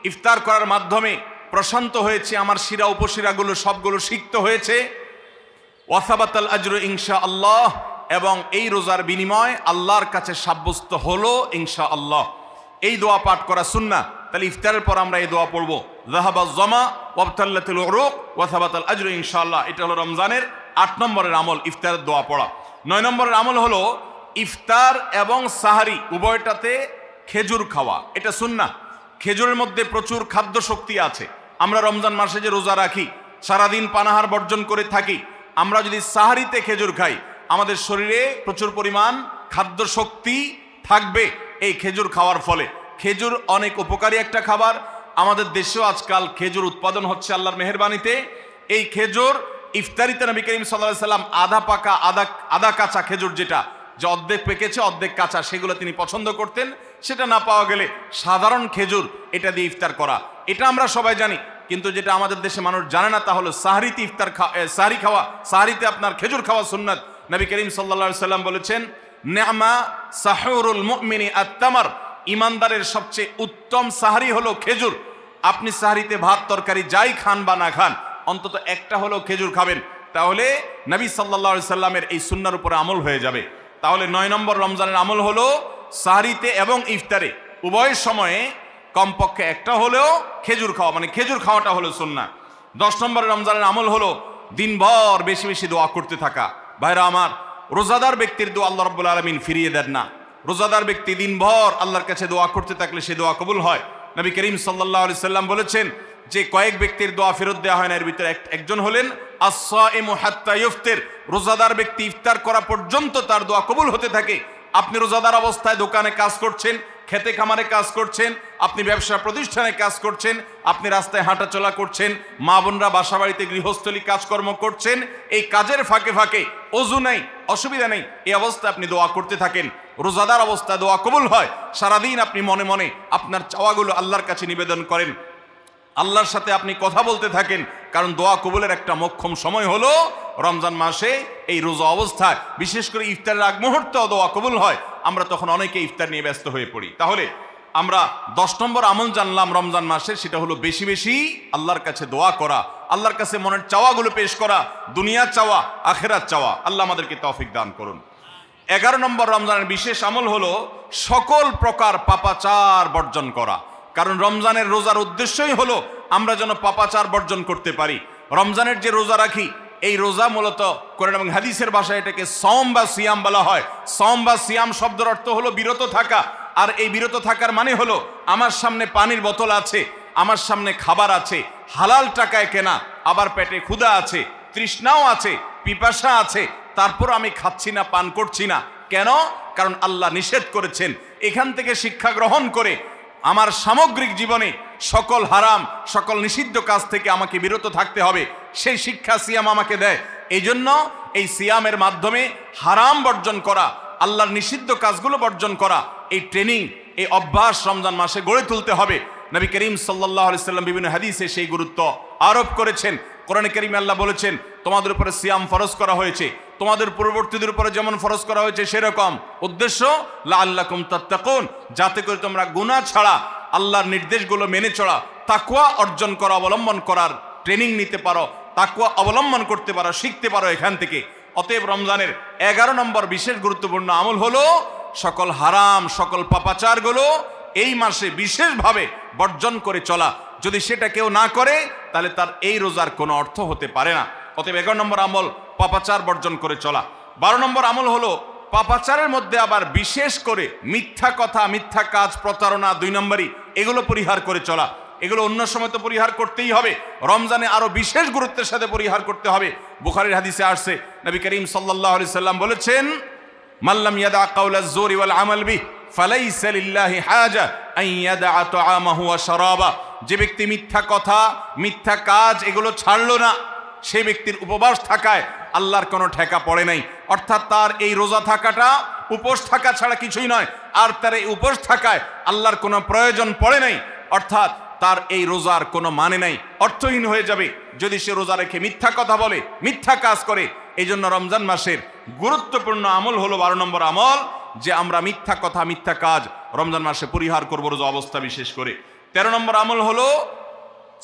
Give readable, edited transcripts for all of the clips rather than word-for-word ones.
ইফতার করার মাধ্যমে প্রশান্ত হয়েছে, আমার শিরা উপশিরাগুলো সবগুলো সিক্ত হয়েছে। ওয়াসাবাতাল আজরু ইনশাআল্লাহ, এবং এই রোজার বিনিময় আল্লাহর কাছে সাব্যস্ত হলো ইনশাআল্লাহ। এই দোয়া পাঠ করা সুন্নাহ। তাহলে ইফতারের পর আমরা এই দোয়া পড়বো, যাহাবাজ জামা ওয়াবতাল্লাতুল উরুক ওয়াসাবাতাল আজরু ইনশাআল্লাহ। এটা হলো রমজানের 8 নম্বরের আমল, ইফতারের দোয়া পড়া। 9 নম্বরের আমল হলো ইফতার এবং সাহারি উভয়টাতে খেজুর খাওয়া। এটা সুন্নাহ। খেজুরের মধ্যে প্রচুর খাদ্য শক্তি আছে। আমরা রমজান মাসে যে রোজা রাখি, সারাদিন পানাহার বর্জন করে থাকি, আমরা যদি সাহারিতে খেজুর খাই, আমাদের শরীরে প্রচুর পরিমাণ খাদ্য শক্তি থাকবে এই খেজুর খাওয়ার ফলে। খেজুর অনেক উপকারী একটা খাবার। আমাদের দেশেও আজকাল খেজুর উৎপাদন হচ্ছে আল্লাহর মেহেরবানিতে। এই খেজুর ইফতারিতে নবী করিম সাল্লাল্লাহু আলাইহি সাল্লাম আধা পাকা আধা কাঁচা খেজুর, যেটা যে অর্ধেক পেকেছে অর্ধেক কাঁচা, সেগুলো তিনি পছন্দ করতেন। সেটা না পাওয়া গেলে সাধারণ খেজুর এটা দিয়ে ইফতার করা, এটা আমরা সবাই জানি। কিন্তু যেটা আমাদের দেশে মানুষ জানে না তা হলো সাহরিতে সাহরি খাওয়া, সাহরিতে আপনার খেজুর খাওয়া সুন্নাত। নবী করিম সাল্লাল্লাহু আলাইহি সাল্লাম বলেছেন, নি'মা সাহুরুল মুমিনি আত-তামার, ইমানদারের সবচেয়ে উত্তম সাহরি হলো খেজুর। আপনি সাহরিতে ভাত তরকারি যাই খান বা না খান, অন্তত একটা হলো খেজুর খাবেন, তাহলে নবী সাল্লাল্লাহু আলাইহি সাল্লামের এই সুন্নাহর উপরে আমল হয়ে যাবে। তাহলে 9 নম্বর রমজানের আমল হলো সাহরিতে এবং ইফতারে উভয় সময়ে কমপক্ষে একটা হলেও খেজুর খাওয়া, মানে খেজুর খাওয়াটা হলো সুন্নাহ। 10 নম্বর রমজানের আমল হলো দিনভর বেশি বেশি দোয়া করতে থাকা। ভাইরা আমার, রোজাদার ব্যক্তির দোয়া আল্লাহ রাব্বুল আলামিন ফিরিয়ে দেন না। রোজাদার ব্যক্তি দিনভর আল্লাহর কাছে দোয়া করতে থাকলে সে দোয়া কবুল হয়। নবী করিম সাল্লাল্লাহু আলাইহি সাল্লাম বলেছেন যে কয়েক ব্যক্তির দোয়া ফেরত দেওয়া হয় না, এর ভিতরে একজন হলেন আস-সাইমু হাত্তা ইফতির, রোজাদার ব্যক্তি ইফতার করা পর্যন্ত তার দোয়া কবুল হতে থাকে। আপনি রোজাদার অবস্থায় দোকানে কাজ করছেন, খেতে খামারে কাজ করছেন, আপনি ব্যবসা প্রতিষ্ঠানে কাজ করছেন, আপনি রাস্তায় হাঁটাচলা করছেন, মা বোনরা বাসা বাড়িতে গৃহস্থলী কাজকর্ম করছেন, এই কাজের ফাঁকে ফাঁকে ওযু নাই, অসুবিধা নেই, এই অবস্থায় আপনি দোয়া করতে থাকেন। রোজাদার অবস্থায় দোয়া কবুল হয়। সারাদিন আপনি মনে মনে আপনার চাওয়াগুলো আল্লাহর কাছে নিবেদন করেন, আল্লাহর সাথে আপনি কথা বলতে থাকেন, কারণ দোয়া কবুলের একটা মোক্ষম সময় হলো রমজান মাসে এই রোজা অবস্থায়। বিশেষ করে ইফতারের আগ মুহূর্তে দোয়া কবুল হয়, আমরা তখন অনেকে ইফতার নিয়ে ব্যস্ত হয়ে পড়ি। তাহলে আমরা 10 নম্বর আমল জানলাম রমজান মাসে, সেটা হলো বেশি বেশি আল্লাহর কাছে দোয়া করা, আল্লাহর কাছে মনের চাওয়াগুলো পেশ করা, দুনিয়ার চাওয়া আখিরাত চাওয়া। আল্লাহ আমাদেরকে তৌফিক দান করুন। 11 নম্বর রমজানের বিশেষ আমল হলো সকল প্রকার পাপাচার বর্জন করা। কারণ রমজানের রোজার উদ্দেশ্যই হলো আমরা যেন পাপাচার বর্জন করতে পারি। রমজানের যে রোজা রাখি, এই রোজা মূলত কোরআন এবং হাদিসের ভাষায় এটাকে সওম বা সিয়াম বলা হয়। সওম বা সিয়াম শব্দের অর্থ হলো বিরত থাকা। আর এই বিরত থাকার মানে হলো আমার সামনে পানির বোতল আছে, আমার সামনে খাবার আছে, হালাল টাকায় কেনা, আবার পেটে ক্ষুধা আছে, তৃষ্ণাও আছে, পিপাসা আছে, তারপর আমি খাচ্ছি না, পান করছি না। কেন? কারণ আল্লাহ নিষেধ করেছেন। এখান থেকে শিক্ষা গ্রহণ করে আমার সামগ্রিক জীবনে সকল হারাম, সকল নিষিদ্ধ কাজ থেকে আমাকে বিরত থাকতে হবে, সেই শিক্ষা সিয়াম আমাকে দেয়। এই জন্য এই সিয়ামের মাধ্যমে হারাম বর্জন করা, আল্লাহর নিষিদ্ধ কাজগুলো বর্জন করা, এই ট্রেনিং, এই অভ্যাস রমজান মাসে গড়ে তুলতে হবে। নবী করিম সাল্লাল্লাহু আলাইহি সাল্লাম বিভিন্ন হাদিসে সেই গুরুত্ব আরোপ করেছেন। কোরআনে কারিমে আল্লাহ বলেছেন, তোমাদের উপরে সিয়াম ফরজ করা হয়েছে, তোমাদের পূর্ববর্তীদের উপরে যেমন ফরজ করা হয়েছে সেরকম। উদ্দেশ্য লাআল্লাকুম তাত্তাকুন, যাতে করে তোমরা গুনাহ ছাড়া আল্লাহর নির্দেশগুলো মেনে চলা, তাকওয়া অর্জন করা, অবলম্বন করার ট্রেনিং নিতে পারো, তাকওয়া অবলম্বন করতে পারো, শিখতে পারো এখান থেকে। অতএব রমজানের 11 নম্বর বিশেষ গুরুত্বপূর্ণ আমল হলো সকল হারাম, সকল পাপাচারগুলো এই মাসে বিশেষভাবে বর্জন করে চলা। যদি সেটা কেউ না করে তাহলে তার এই রোজার কোনো অর্থ হতে পারে না। অতএব 11 নম্বর আমল পাপাচার বর্জন করে চলা। 12 নম্বর আমল হলো পাপাচারের মধ্যে আবার বিশেষ করে মিথ্যা কথা, মিথ্যা কাজ, প্রতারণা 2 নম্বরই, এগুলো পরিহার করে চলা। এগুলো অন্য সময় তো পরিহার করতেই হবে, রমজানে আরো বিশেষ গুরুত্বের সাথে পরিহার করতে হবে। বুখারীর হাদিসে আসছে, নবী করিম সাল্লাল্লাহু আলাইহি সাল্লাম বলেছেন, মাল্লাম ইয়াদা কাওলাজ জুরি ওয়াল আমাল বিহি ফালাইসা লিল্লাহি হাজা আন ইয়াদা তাআমাহু ওয়া শারাবা। যে ব্যক্তি মিথ্যা কথা, মিথ্যা কাজ এগুলো ছাড়লো না, সেই ব্যক্তির উপবাস থাকায় আল্লাহর কোনো ঠেকা পড়ে নাই। অর্থাৎ তার এই রোজা থাকাটা উপোস থাকা ছাড়া কিছুই নয়, আর তার এই উপোস থাকায় আল্লাহর কোনো প্রয়োজন পড়ে নাই। অর্থাৎ তার এই রোজার কোনো মানে নাই, অর্থহীন হয়ে যাবে যদি সে রোজা রেখে মিথ্যা কথা বলে, মিথ্যা কাজ করে। এই জন্য রমজান মাসের গুরুত্বপূর্ণ আমল হলো 12 নম্বর আমল, যে আমরা মিথ্যা কথা মিথ্যা কাজ রমজান মাসে পরিহার করবো রোজা অবস্থা বিশেষ করে। 13 নম্বর আমল হলো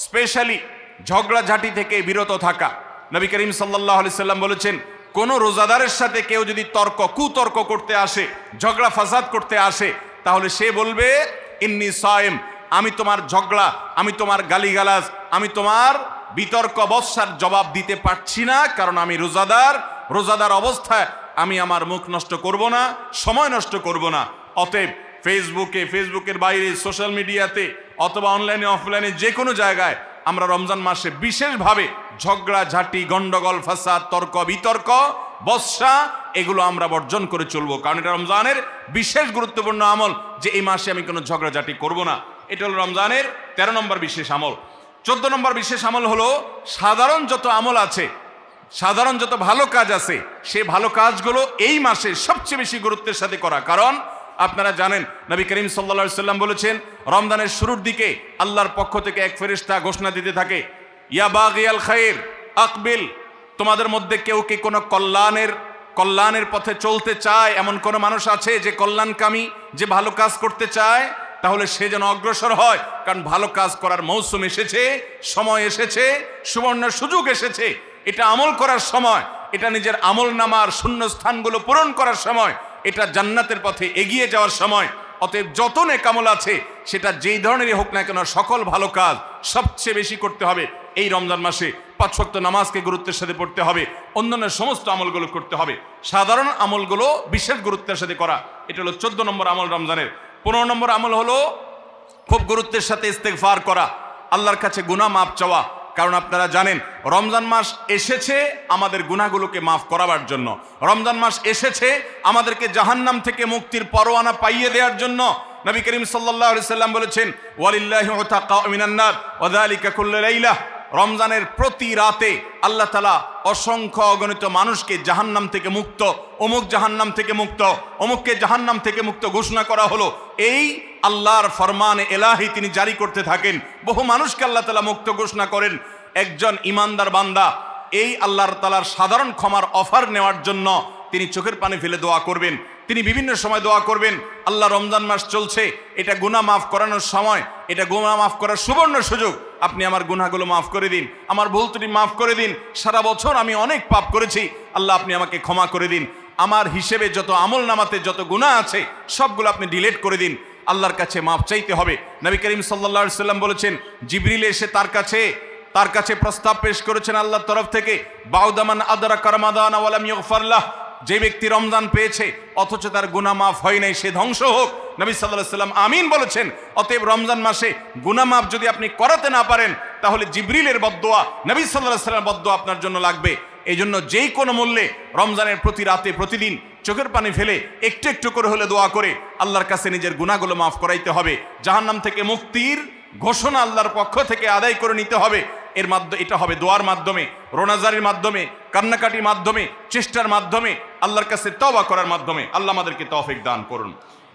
স্পেশালি ঝগড়াঝাটি থেকে বিরত থাকা। নবী করিম সাল্লাল্লাহু আলাইহি সাল্লাম বলেছেন, কোন রোজাদারের সাথে কেউ যদি কুতর্ক করতে আসে, ঝগড়া ফাসাদ করতে আসে, তাহলে সে বলবে ইন্নী সায়েম, আমি তোমার ঝগড়া, আমি তোমার গালিগালাজ, আমি তোমার বিতর্ক বৎসার জবাব দিতে পারছি না, কারণ আমি রোজাদার অবস্থায় আমি আমার মুখ নষ্ট করব না, সময় নষ্ট করব না। অতএব ফেসবুকের বাইরে সোশ্যাল মিডিয়াতে অথবা অনলাইনে অফলাইনে যে কোনো জায়গায় আমরা রমজান মাসে বিশেষভাবে ঝগড়াঝাটি, গন্ডগোল, ফাসাদ, তর্ক বিতর্ক, বৎসা এগুলো আমরা বর্জন করে চলবো, কারণ এটা রমজানের বিশেষ গুরুত্বপূর্ণ আমল যে এই মাসে আমি কোনো ঝগড়াঝাটি করব না। এটা হলো রমজানের 13 নম্বর বিশেষ আমল। 14 নম্বর বিশেষ আমল হলো সাধারণ যত আমল আছে, সাধারণ যত ভালো কাজ আছে, সেই ভালো কাজগুলো এই মাসে সবচেয়ে বেশি গুরুত্বের সাথে করা। কারণ আপনারা জানেন নবী করিম সাল্লাল্লাহু আলাইহি সাল্লাম বলেছেন, রমজানের শুরুর দিকে আল্লাহর পক্ষ থেকে এক ফেরেশতা ঘোষণা দিতে থাকে, ইয়া বাগিয়াল খায়র আকবিল, তোমাদের মধ্যে কেউ কি কোনো কল্যাণের পথে চলতে চায়, এমন কোন মানুষ আছে যে কল্যাণকামী, যে ভালো কাজ করতে চায়, তাহলে সে যেন অগ্রসর হয়, কারণ ভালো কাজ করার মৌসুম এসেছে, সময় এসেছে, সুবর্ণ সুযোগ এসেছে। এটা আমল করার সময়, এটা নিজের আমল নামার শূন্য স্থানগুলো পূরণ করার সময়, এটা জান্নাতের পথে এগিয়ে যাওয়ার সময়। অতএব যত নেক আমল আছে, সেটা যেই ধরনেরই হোক না কেন, সকল ভালো কাজ সবচেয়ে বেশি করতে হবে এই রমজান মাসে। 5 ওয়াক্ত নামাজকে গুরুত্বের সাথে পড়তে হবে, অন্যান্য সমস্ত আমলগুলো করতে হবে, সাধারণ আমলগুলো বিশেষ গুরুত্বের সাথে করা। এটা হলো 14 নম্বর আমল রমজানের। 15 নম্বর আমল হলো খুব গুরুত্বের সাথে ইস্তেগফার করা, আল্লাহর কাছে গুনাহ মাফ চাওয়া। কারণ আপনারা জানেন রমজান মাস এসেছে আমাদের গুনাহগুলোকে মাফ করাবার জন্য, রমজান মাস এসেছে আমাদেরকে জাহান্নাম থেকে মুক্তির পরোয়ানা পাইয়ে দেওয়ার জন্য। নবী করিম সাল্লাল্লাহু আলাইহি সাল্লাম বলেছেন, ওয়ালিল্লাহি উতাকাউ মিনান নার ওয়া যালিকা কুল্লু লাইলা, রমজানের প্রতি রাতে আল্লাহ তাআলা অসংখ্য অগণিত মানুষকে জাহান্নাম থেকে মুক্ত, অমুক জাহান্নাম থেকে মুক্ত, অমুককে জাহান্নাম থেকে মুক্ত ঘোষণা করা হলো। এই আল্লাহর ফরমানে এলাহি তিনি জারি করতে থাকেন, বহু মানুষকে আল্লাহ তাআলা মুক্ত ঘোষণা করেন। একজন ইমানদার বান্দা এই আল্লাহর তাআলার সাধারণ ক্ষমার অফার নেওয়ার জন্য তিনি চোখের পানি ফেলে দোয়া করবেন, তিনি বিভিন্ন সময় দোয়া করবেন, আল্লাহ রমজান মাস চলছে, এটা গুনাহ মাফ করানোর সময়, এটা গুনাহ মাফ করার সুবর্ণ সুযোগ, আপনি আমার গুনাহগুলো মাফ করে দিন, আমার ভুল ত্রুটি মাফ করে দিন, সারা বছর আমি অনেক পাপ করেছি, আল্লাহ আপনি আমাকে ক্ষমা করে দিন, আমার হিসেবে যত আমল নামাতে যত গুনাহ আছে সবগুলো আপনি ডিলিট করে দিন। আল্লাহর কাছে মাফ চাইতে হবে। নবী করিম সাল্লাল্লাহু আলাইহি সাল্লাম বলেছেন, জিবরিল এসে তার কাছে প্রস্তাব পেশ করেছেন আল্লাহর তরফ থেকে, বাউদামান আদরাকা রমাদান ওয়া লাম ইগফার লাহ, যে ব্যক্তি রমজান পেয়েছে অথচ তার গুনাহ মাফ হয় নাই, সে ধ্বংস হোক। নবী সাল্লাল্লাহু আলাইহি সাল্লাম আমিন বলেছেন। অতএব রমজান মাসে গুনাহ মাফ যদি আপনি করাতে না পারেন, তাহলে জিবরিলের বদদোয়া, নবী সাল্লাল্লাহু আলাইহি সাল্লামের বদদোয়া আপনার জন্য লাগবে। এই জন্য যেই কোনো মূল্যে রমজানের প্রতি রাতে প্রতিদিন চোখের পানি ফেলে একটু একটু করে হলে দোয়া করে আল্লাহর কাছে নিজের গুনাহগুলো মাফ করাইতে হবে। জাহান্নাম থেকে মুক্তির ঘোষণা আল্লাহর পক্ষ থেকে আদায় করে নিতে হবে। এর মাধ্যমে এটা হবে দোয়ার মাধ্যমে, রোনাজারির মাধ্যমে, কান্নাকাটির মাধ্যমে, চেষ্টার মাধ্যমে, আল্লাহর কাছে তওবা করার মাধ্যমে। আল্লাহ আমাদেরকে তৌফিক দান করুন।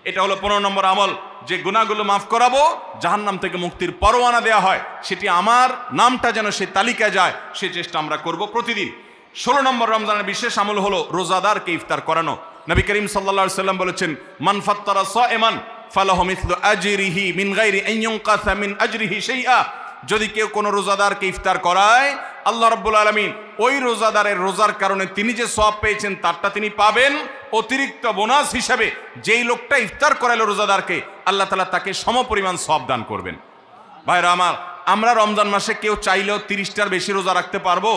এটা হলো 15 নম্বর আমল, যে গুনাহগুলো মাফ করাবো, জাহান্নাম থেকে মুক্তির পরোয়ানা দেওয়া হয়, সেটি আমার নামটা যেন সে তালিকায় যায়, সে চেষ্টা আমরা করব প্রতিদিন। 16 নম্বর রমজানের বিশেষ আমল হলো রোজাদারকে ইফতার করানো। নবী করিম সাল্লাল্লাহু আলাইহি সাল্লাম বলেছেন, মান ফাত্তারা সাইমান ফালাহু মিসলু আজরিহি মিন গায়রি আন ইউনকাসা মিন আজরিহি শাইআ, যদি কেউ কোনো রোজাদারকে ইফতার করায়, আল্লাহ রাব্বুল আলামিন ওই রোজাদারের রোজার কারণে তিনি যে সওয়াব পেয়েছেন তারটা তিনি পাবেন, অতিরিক্ত বোনাস হিসাবে যেই লোকটা ইফতার করালো রোজাদারকে, আল্লাহ তাআলা তাকে সমপরিমাণ সওয়াব দান করবেন। ভাইরা আমার, আমরা রমজান মাসে কেউ চাইলেও 30টার বেশি রোজা রাখতে পারবো?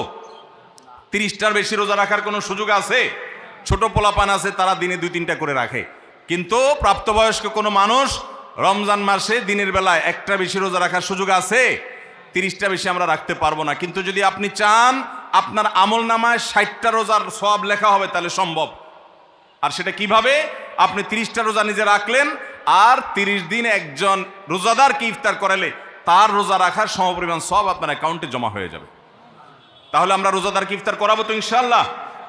30টার বেশি রোজা রাখার কোনো সুযোগ আছে? ছোট পোলাপান আছে, তারা দিনে 2-3টা করে রাখে, কিন্তু প্রাপ্তবয়স্ক কোনো মানুষ রমজান মাসে দিনের বেলায় 1টা বেশি রোজা রাখার সুযোগ আছে? 30টা বেশি আমরা রাখতে পারবো না। কিন্তু যদি আপনি চান আপনার আমল নামায় 60টা রোজার সওয়াব লেখা হবে, তাহলে সম্ভব। আর সেটা কিভাবে? আপনি 30টা রোজা নিজে রাখলেন, আর 30 দিন একজন রোজাদারকে ইফতার করালে তার রোজা রাখার সমপরিমাণ সওয়াব আপনার অ্যাকাউন্টে জমা হয়ে যাবে। তাহলে আমরা রোজাদারকে ইফতার করাবো তো ইনশাআল্লাহ।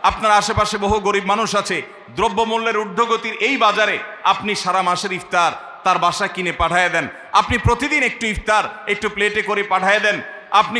আপনার আশেপাশে বহু গরিব মানুষ আছে, দ্রব্যমূল্যের ঊর্ধ্বগতির এই বাজারে আপনি সারা মাসের ইফতার তার বাসায় কিনে পাঠায় দেন, আপনি প্রতিদিন একটু ইফতার একটু প্লেটে করে পাঠায় দেন, আপনি